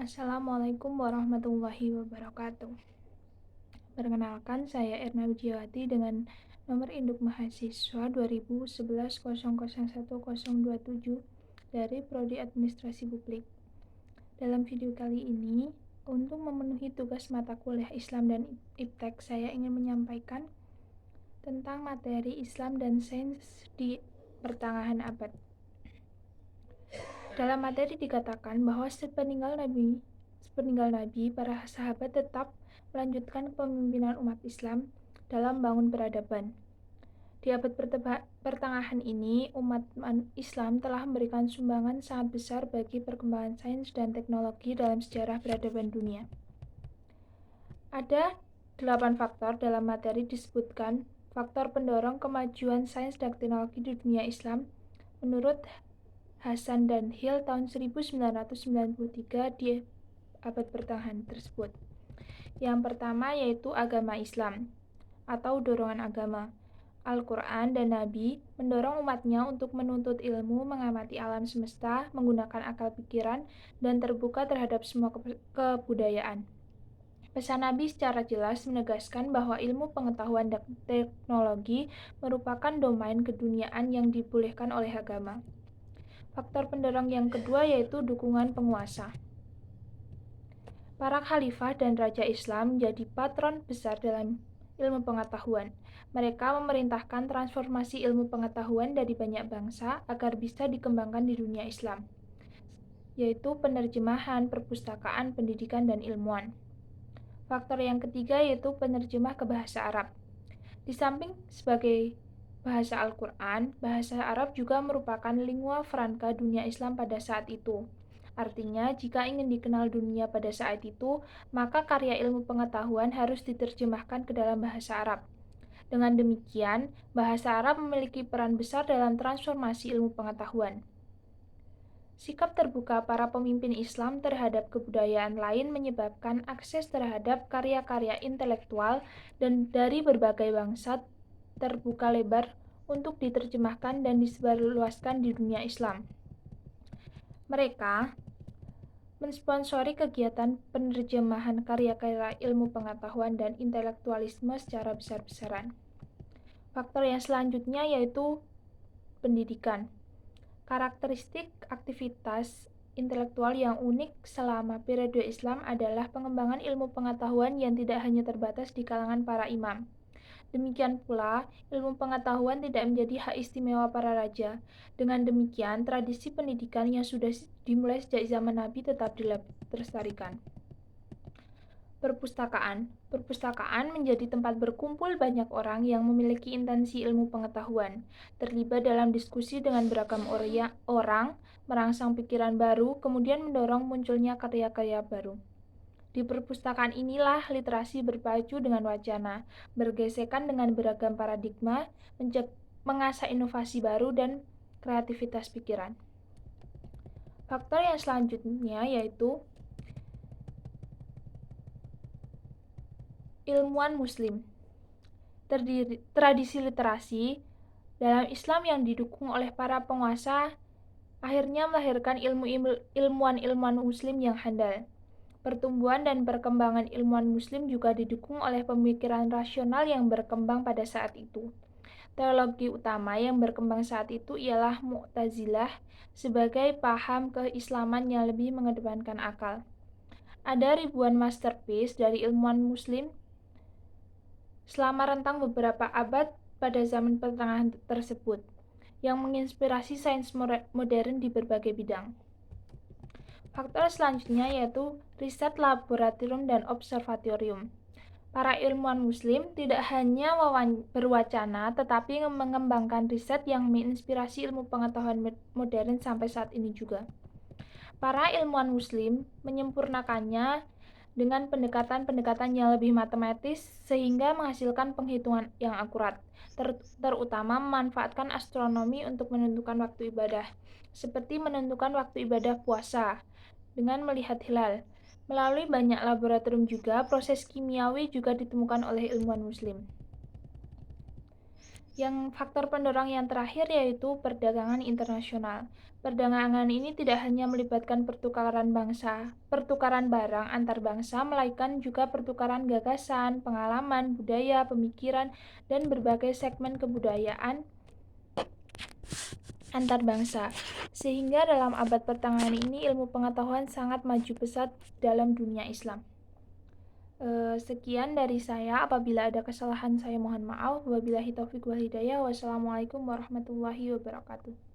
Assalamualaikum warahmatullahi wabarakatuh. Perkenalkan, saya Erna Wijiawati dengan nomor induk mahasiswa 2011001027 dari Prodi Administrasi Publik. Dalam video kali ini, untuk memenuhi tugas mata kuliah Islam dan Iptek, saya ingin menyampaikan tentang materi Islam dan sains di pertengahan abad. Dalam materi dikatakan bahwa sepeninggal Nabi, para sahabat tetap melanjutkan kepemimpinan umat Islam dalam bangun peradaban. Di abad pertengahan ini, umat Islam telah memberikan sumbangan sangat besar bagi perkembangan sains dan teknologi dalam sejarah peradaban dunia. Ada 8 faktor dalam materi disebutkan faktor pendorong kemajuan sains dan teknologi di dunia Islam menurut Hasan dan Hill tahun 1993 di abad pertengahan tersebut. Yang pertama yaitu agama Islam atau dorongan agama. Al-Quran dan Nabi mendorong umatnya untuk menuntut ilmu, mengamati alam semesta, menggunakan akal pikiran, dan terbuka terhadap semua kebudayaan. Pesan Nabi secara jelas menegaskan bahwa ilmu pengetahuan dan teknologi merupakan domain keduniaan yang dibolehkan oleh agama. Faktor pendorong yang kedua yaitu dukungan penguasa. Para khalifah dan raja Islam menjadi patron besar dalam ilmu pengetahuan. Mereka memerintahkan transformasi ilmu pengetahuan dari banyak bangsa agar bisa dikembangkan di dunia Islam, yaitu penerjemahan, perpustakaan, pendidikan, dan ilmuwan. Faktor yang ketiga yaitu penerjemah ke bahasa Arab. Di samping sebagai bahasa Al-Quran, bahasa Arab juga merupakan lingua franca dunia Islam pada saat itu. Artinya, jika ingin dikenal dunia pada saat itu, maka karya ilmu pengetahuan harus diterjemahkan ke dalam bahasa Arab. Dengan demikian, bahasa Arab memiliki peran besar dalam transformasi ilmu pengetahuan. Sikap terbuka para pemimpin Islam terhadap kebudayaan lain menyebabkan akses terhadap karya-karya intelektual dan dari berbagai bangsa terbuka lebar untuk diterjemahkan dan disebarluaskan di dunia Islam. Mereka mensponsori kegiatan penerjemahan karya-karya ilmu pengetahuan dan intelektualisme secara besar-besaran. Faktor yang selanjutnya yaitu pendidikan. Karakteristik aktivitas intelektual yang unik selama periode Islam adalah pengembangan ilmu pengetahuan yang tidak hanya terbatas di kalangan para imam. Demikian pula, ilmu pengetahuan tidak menjadi hak istimewa para raja. Dengan demikian, tradisi pendidikan yang sudah dimulai sejak zaman Nabi tetap dilestarikan. Perpustakaan menjadi tempat berkumpul banyak orang yang memiliki intensi ilmu pengetahuan, terlibat dalam diskusi dengan beragam orang, merangsang pikiran baru, kemudian mendorong munculnya karya-karya baru. Di perpustakaan inilah literasi berpacu dengan wacana, bergesekan dengan beragam paradigma, mengasah inovasi baru dan kreativitas pikiran. Faktor yang selanjutnya yaitu ilmuwan muslim. Tradisi literasi dalam Islam yang didukung oleh para penguasa akhirnya melahirkan ilmuwan muslim yang handal. Pertumbuhan dan perkembangan ilmuwan muslim juga didukung oleh pemikiran rasional yang berkembang pada saat itu. Teologi utama yang berkembang saat itu ialah Mu'tazilah sebagai paham keislaman yang lebih mengedepankan akal. Ada ribuan masterpiece dari ilmuwan muslim selama rentang beberapa abad pada zaman pertengahan tersebut, yang menginspirasi sains modern di berbagai bidang. Faktor selanjutnya yaitu riset laboratorium dan observatorium. Para ilmuwan muslim tidak hanya berwacana, tetapi mengembangkan riset yang menginspirasi ilmu pengetahuan modern sampai saat ini juga. Para ilmuwan muslim menyempurnakannya dengan pendekatan-pendekatan yang lebih matematis sehingga menghasilkan penghitungan yang akurat, terutama memanfaatkan astronomi untuk menentukan waktu ibadah, seperti menentukan waktu ibadah puasa dengan melihat hilal. Melalui banyak laboratorium juga, proses kimiawi juga ditemukan oleh ilmuwan muslim. Yang faktor pendorong yang terakhir yaitu perdagangan internasional. Perdagangan ini tidak hanya melibatkan pertukaran barang antar bangsa, melainkan juga pertukaran gagasan, pengalaman, budaya, pemikiran, dan berbagai segmen kebudayaan antar bangsa. Sehingga dalam abad pertengahan ini ilmu pengetahuan sangat maju pesat dalam dunia Islam. Sekian dari saya. Apabila ada kesalahan saya mohon maaf. Wabillahi taufiq wal hidayah. Wassalamualaikum warahmatullahi wabarakatuh.